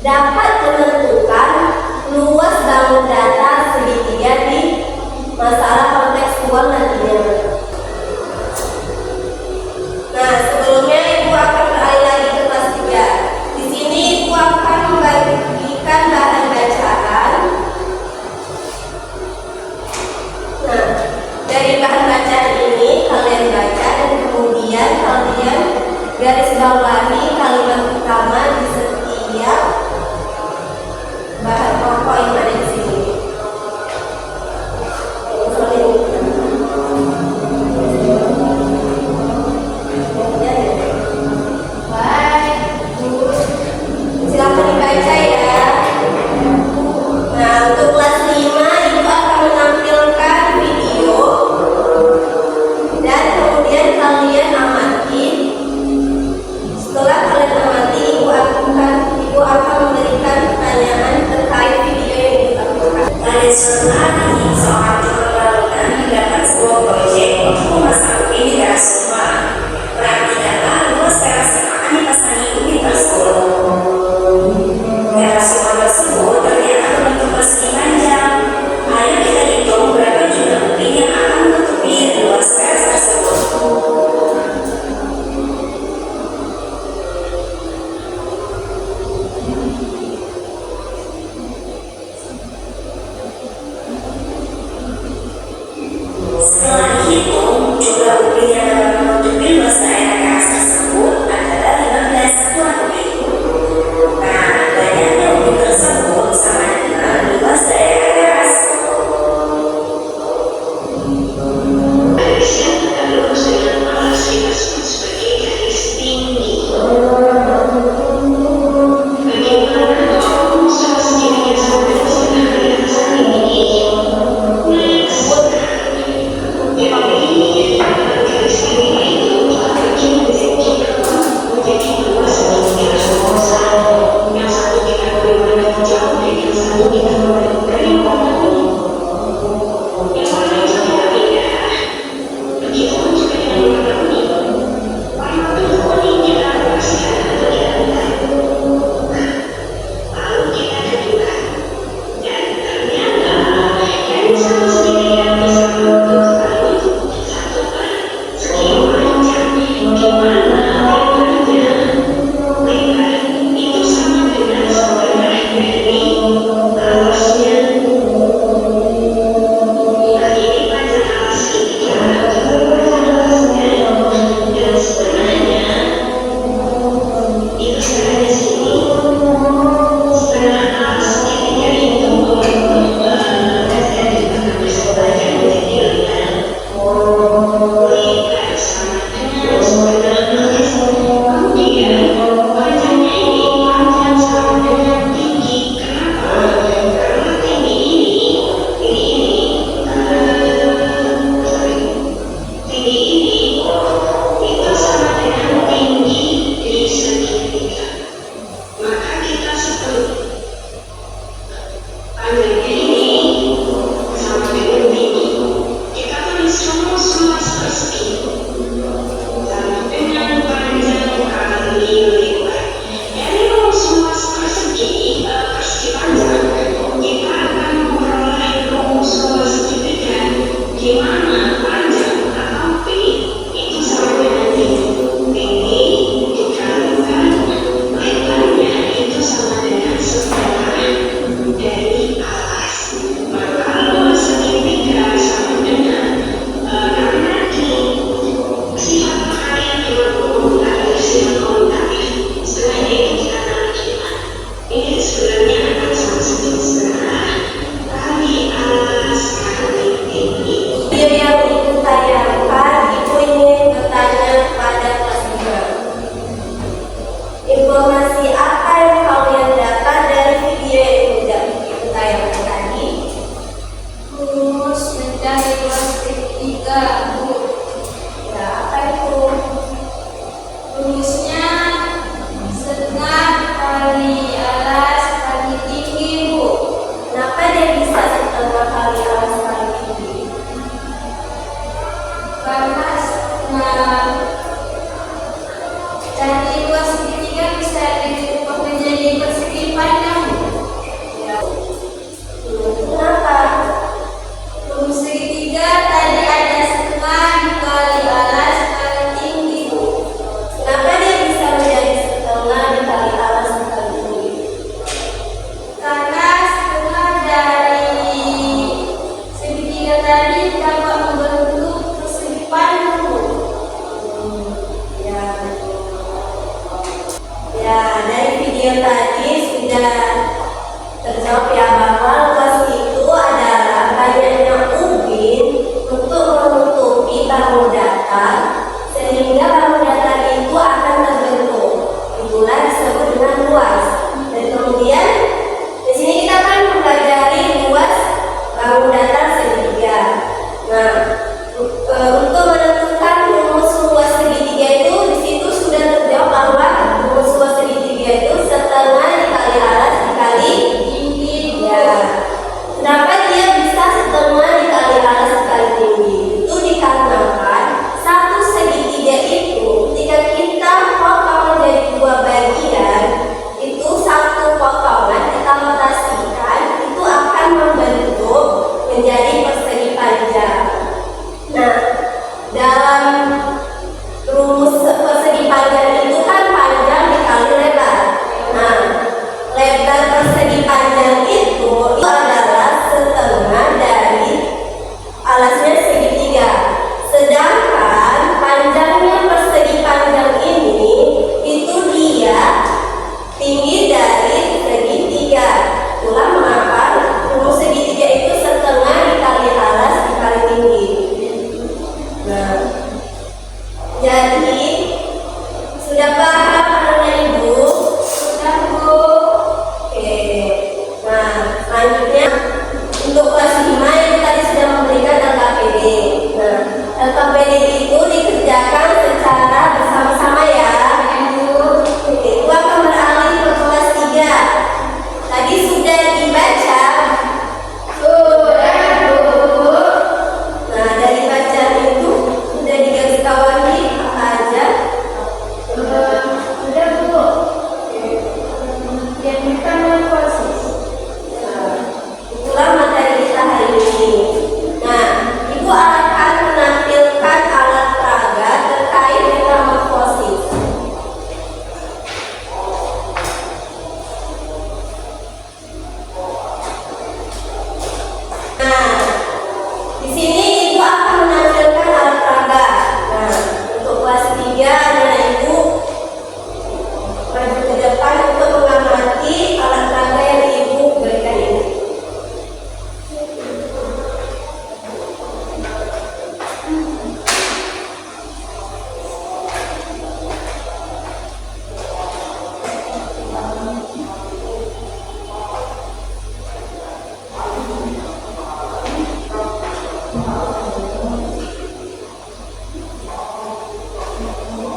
dapat menentukan luas bangun data menjadi persegi panjang. Nah, dalam rumus persegi panjang itu kan panjang dikali lebar. Nah, lebar persegi panjang itu adalah setengah dari alasnya segitiga. Sedangkan panjangnya persegi panjang ini itu dia tinggi dari segitiga. Itulah mengapa rumus segitiga itu setengah dikali alas dikali tinggi. Nah, jadi sudah paham anak ibu? Sudah bu? Oke. Nah, selanjutnya untuk kelas 5 yang tadi sudah memberikan LKPD. Nah, LKPD itu dikerjakan secara bersama-sama ya. Oke, itu akan beralih ke kelas 3. Tadi sudah dibaca. Sudah bu. Nah, dari bacaan itu sudah digarisbawahi apa aja? Sudah bu. Yang metamorfosis. Nah, itulah materi kita hari ini. Nah, ibu akan menampilkan alat peraga terkait metamorfosis. Nah, di sini ibu akan menampilkan alat peraga. Nah, untuk kelas 3 anak ibu maju ke depan untuk mengamati alat peraga yang ibu berikan ini.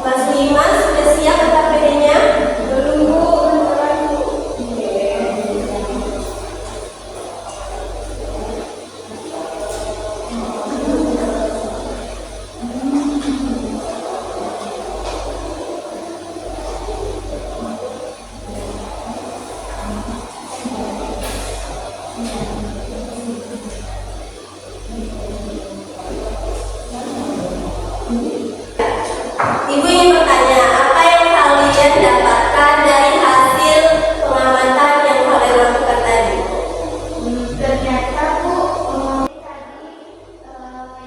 Kelas 5 sudah siap LKPD-nya? Belum bu, bentar lagi. Ibu ingin bertanya, apa yang kalian dapatkan dari hasil pengamatan yang kalian lakukan tadi? Ternyata bu, tadi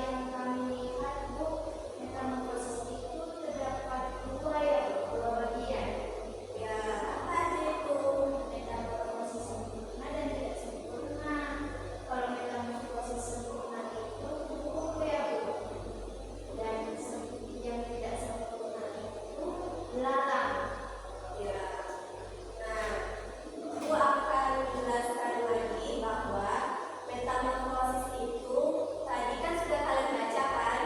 yang kami lihat bu, metamorfosis itu terdapat dua bagian. Ya, apa aja itu? Metamorfosis sempurna dan tidak sempurna. Kalau metamorfosis sempurna itu buku ya bu, dan yang tidak sempurna itu belalang. Ya. Nah, aku akan menjelaskan lagi bahwa metamorfosis itu tadi kan sudah kalian baca kan?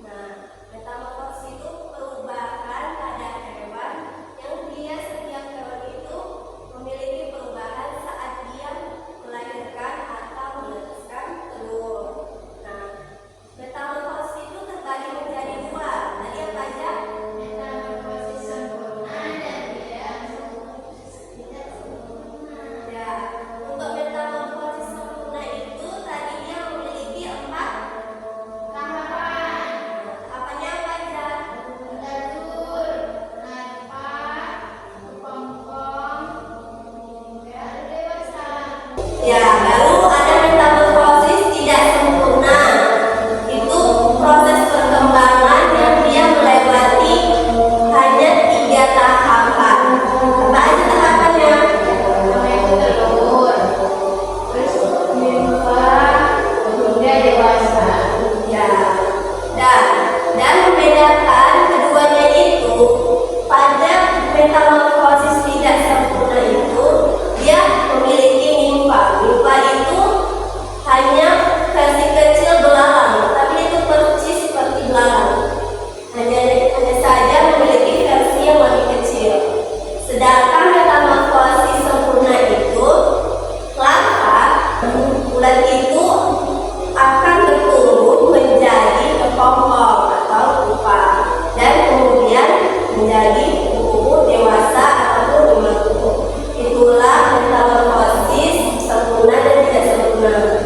Nah, metamorfosis itu perubahan pada hewan yang dia setiap hewan itu memiliki perubahan saat dia melahirkan atau menetaskan telur. Nah, metamorfosis itu terbagi menjadi dua. Tadi apa aja? Metamorfosis sempurna dan tidak sempurna. Ya, untuk metamorfosis sempurna itu tadi dia memiliki 4 tahapan. Tahapannya apa aja? Telur, larva, kepompong, hingga dewasa. Ya, baru ada metamorfosis tidak sempurna. Itu proses perkembangan yang dia melewati hanya 3 tahapan. Apa aja tahapannya? Telur, terus nimfa, hingga dewasa. Ya, dan membedakan keduanya itu pada metamorfosis tidak sempurna itu dia memiliki nimfa. Nimfa itu hanya versi kecil belalang, tapi itu percis seperti belalang. Hanya saja memiliki versi yang lebih kecil. Sedangkan metamorfosis sempurna itu larva, bulan itu akan bertumbuh menjadi kepompong atau pupa dan kemudian menjadi kuku dewasa ataupun imago. Itulah metamorfosis sempurna dan tidak sempurna.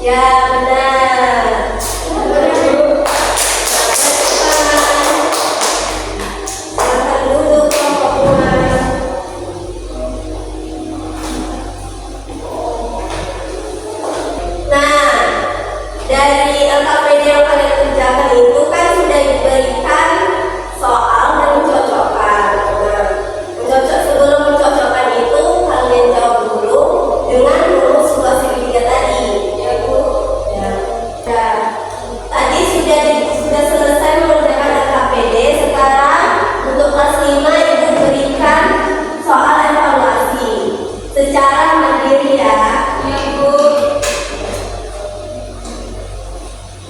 Ya, benar. Silakan duduk kelompoknya. Nah, dari LKPD yang kalian kerjakan itu kan sudah diberikan soal dan mencocokkan. Nah, sebelum mencocokkan itu kalian jawab dulu dengan rumus sebuah segitiga tadi. Ya, Bu. Ya. Nah, tadi sudah selesai mengerjakan LKPD. Sekarang untuk kelas 5 Ibu berikan soal evaluasi secara mandiri ya. Ya, Bu.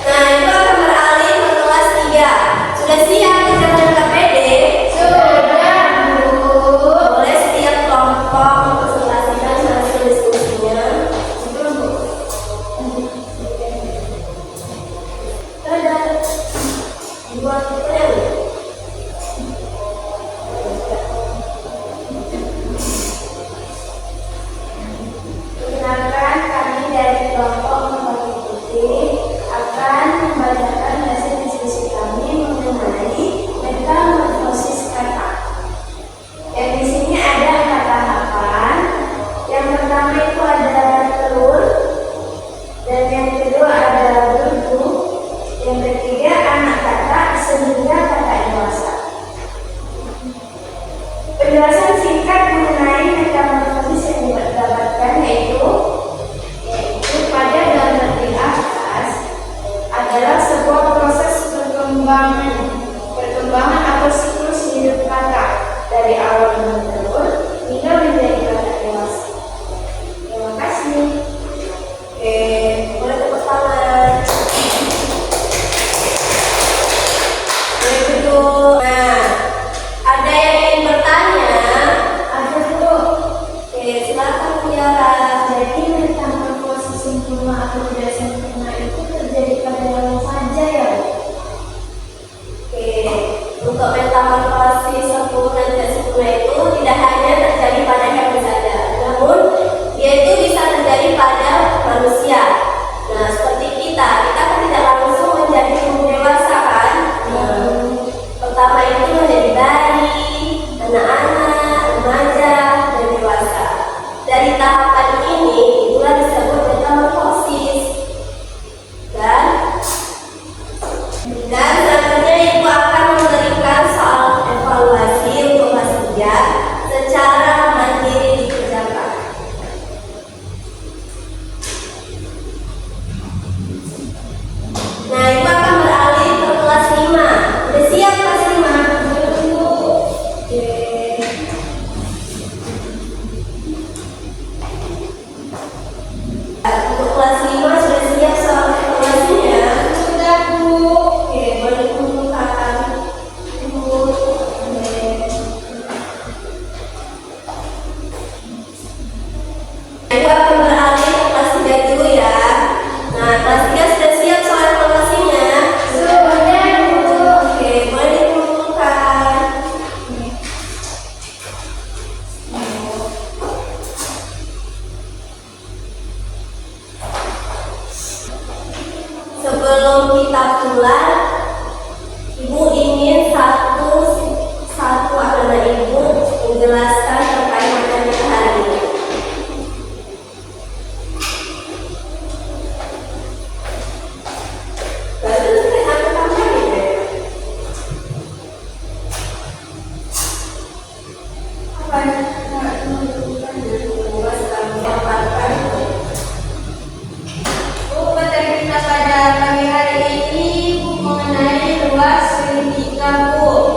Nah, Ibu akan beralih ke kelas 3. Sudah siap mengerjakan LKPD? Sudah, Bu. Boleh setiap kelompok mempresentasikan hasil diskusinya. Betul, Bu. Ada buat kalian. Perkenalkan, kami dari kelompok mengikuti akan membacakan hasil diskusi kami mengenai metamorfosis kata. Dan di sini ada 4 tahapan. Yang pertama itu ada telur, dan yang kedua ada burgu, yang ketiga anak kata sehingga kata dewasa. Penjelasan singkat mengenai metamorfosis yang didapatkan yaitu pada gambar di atas adalah sebuah proses perkembangan atau siklus hidup kata dari awal telur hingga menjadi kata dewasa. Terima kasih. Oke, boleh tepuk tangan. Nah, ada yang ingin bertanya? Ada, Bu. Oke, silakan Tiara. Jadi metamorfosis sempurna atau tidak sempurna itu terjadi pada yang saja ya? Oke, untuk metamorfosis sempurna dan tidak sempurna itu tidak hanya terjadi pada hewan saja, namun dia itu bisa terjadi pada manusia. Nah, seperti kita kan tidak langsung menjadi tumbuh dewasa kan? Pertama itu menjadi bayi, anak-anak, remaja, dan dewasa. Dari tahapan ini itulah disebut metamorfosis. Dan selanjutnya Ibu akan memberikan soal evaluasi untuk kelas 3 secara mandiri dikerjakan. Nah, Ibu akan beralih ke kelas 5. Udah siap kelas 5? Oke. Untuk kelas 5 sudah siap soal evaluasinya? Sudah, Bu. Oke, boleh kumpulkan. Ibu. Oke. Ibu akan beralih ke kelas 3 dulu ya. Nah, kelas 3 sudah siap soal evaluasinya? Sudah, Bu. Oke, boleh dikumpulkan. Sebelum kita pulang, Ibu ingin satu anak Ibu menjelaskan terkait materi kita hari ini. Baru saya akan tambahin ya. Apa yang menentukan dari luas kami dapatkan? Materi kita pada pagi hari ini mengenai luas segitiga, Bu.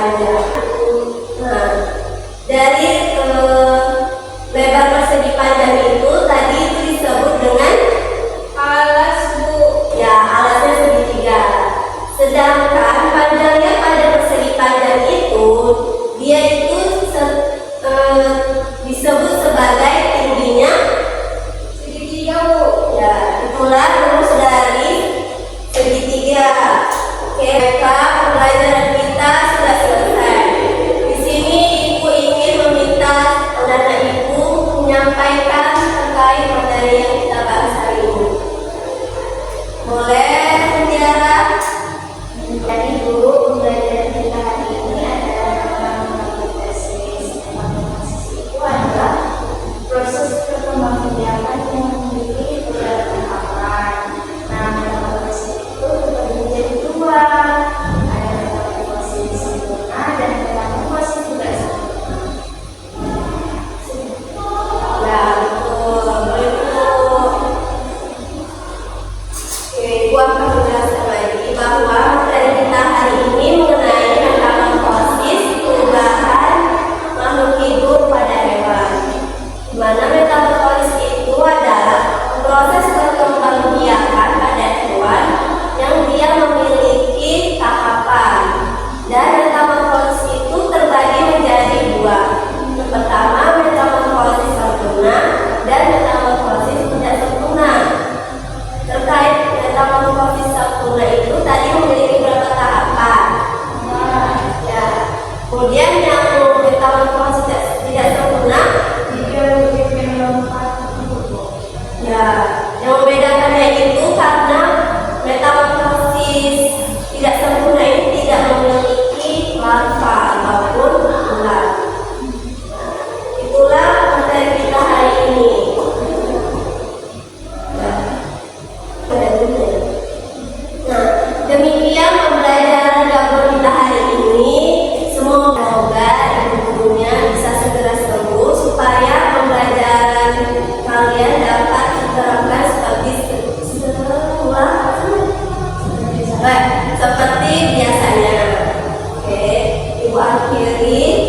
panjang. Nah, dari lebar persegi panjang itu tadi itu disebut dengan alas, Bu. Ya, alasnya segitiga. Sedangkan panjangnya pada persegi panjang itu dia itu disebut sebagai tingginya segitiga, Bu. Ya, itulah rumus dari segitiga. Oke, maka pembelajaran kita sudah selesai. Di sini Ibu ingin meminta saudara Ibu menyampaikan terkait materi yang kita bahas hari ini. Boleh, Tiara? Jadi dulu pembelajaran kita hari ini adalah tentang hipotesis. Hipotesis itu adalah proses perkembangbiakan yang memiliki beberapa tahapan. Nah, hipotesis itu terbagi menjadi dua. Ada hipotesis sempurna dan hipotesis tidak sempurna. Ya, betul. Oke, Ibu akan menjelaskan lagi bahwa materi kita hari ini mengenai metamorfosis perubahan makhluk hidup pada hewan. Di mana metamorfosis itu adalah proses perkembangbiakan pada hewan yang dia memiliki tahapan. Dan metamorfosis itu terbagi menjadi dua. Yang pertama metamorfosis sempurna dan metamorfosis tidak sempurna. Terkait metamorfosis sempurna itu tadi memiliki beberapa tahapan. Ya. Kemudian yang metamorfosis tidak sempurna, ya, yang membedakannya itu karena metamorfosis tidak sempurna ini tidak memiliki larva ataupun ular. Itulah materi kita hari ini. Nah, demikian pembelajaran dapur kita hari ini. Semoga ibu gurunya bisa segera sembuh supaya pembelajaran kalian dapat diterapkan seperti biasanya. Oke, Ibu akhiri.